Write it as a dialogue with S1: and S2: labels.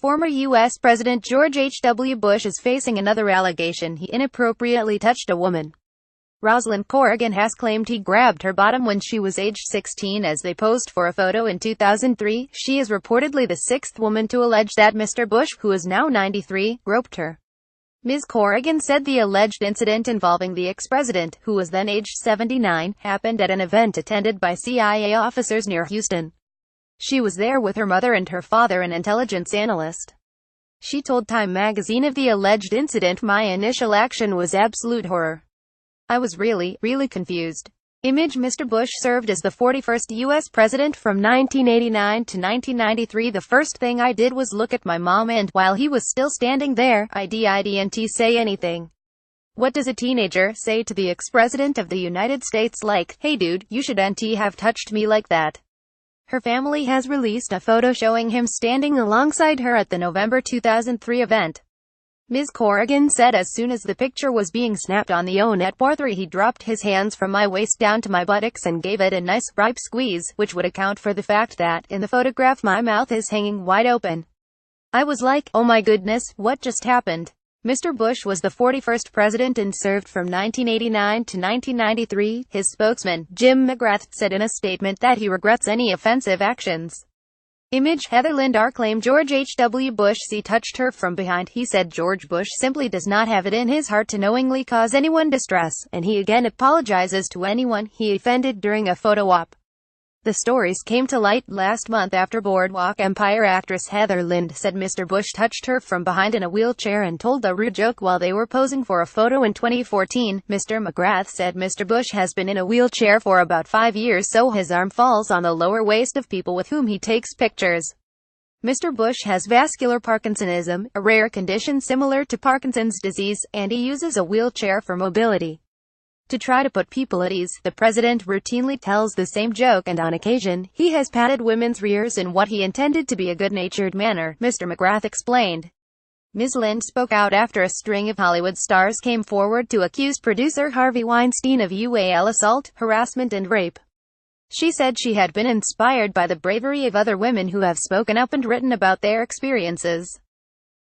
S1: Former U.S. President George H.W. Bush is facing another allegation: he inappropriately touched a woman. Roslyn Corrigan has claimed he grabbed her bottom when she was aged 16 as they posed for a photo in 2003. She is reportedly the sixth woman to allege that Mr. Bush, who is now 93, groped her. Ms. Corrigan said the alleged incident involving the ex-president, who was then aged 79, happened at an event attended by CIA officers near Houston. She was there with her mother and her father, an intelligence analyst. She told Time magazine of the alleged incident, "My initial action was absolute horror. I was really confused." Image. Mr. Bush served as the 41st U.S. president from 1989 to 1993. "The first thing I did was look at my mom, and, while he was still standing there, I didn't say anything." What does a teenager say to the ex-president of the United States like, "Hey dude, you shouldn't have touched me like that"? Her family has released a photo showing him standing alongside her at the November 2003 event. Ms. Corrigan said, "As soon as the picture was being snapped on the .4.3, he dropped his hands from my waist down to my buttocks and gave it a nice, ripe squeeze, which would account for the fact that, in the photograph, my mouth is hanging wide open. I was like, oh my goodness, what just happened?" Mr. Bush was the 41st president and served from 1989 to 1993. His spokesman, Jim McGrath, said in a statement that he regrets any offensive actions. Image. Heather Lindar claimed George H.W. Bush touched her from behind. He said George Bush simply does not have it in his heart to knowingly cause anyone distress, and he again apologizes to anyone he offended during a photo op. The stories came to light last month after Boardwalk Empire actress Heather Lind said Mr. Bush touched her from behind in a wheelchair and told a rude joke while they were posing for a photo in 2014. Mr. McGrath said Mr. Bush has been in a wheelchair for about 5 years, so his arm falls on the lower waist of people with whom he takes pictures. Mr. Bush has vascular Parkinsonism, a rare condition similar to Parkinson's disease, and he uses a wheelchair for mobility. To try to put people at ease, the president routinely tells the same joke, and on occasion, he has patted women's rears in what he intended to be a good-natured manner, Mr. McGrath explained. Ms. Lind spoke out after a string of Hollywood stars came forward to accuse producer Harvey Weinstein of UAL assault, harassment and rape. She said she had been inspired by the bravery of other women who have spoken up and written about their experiences.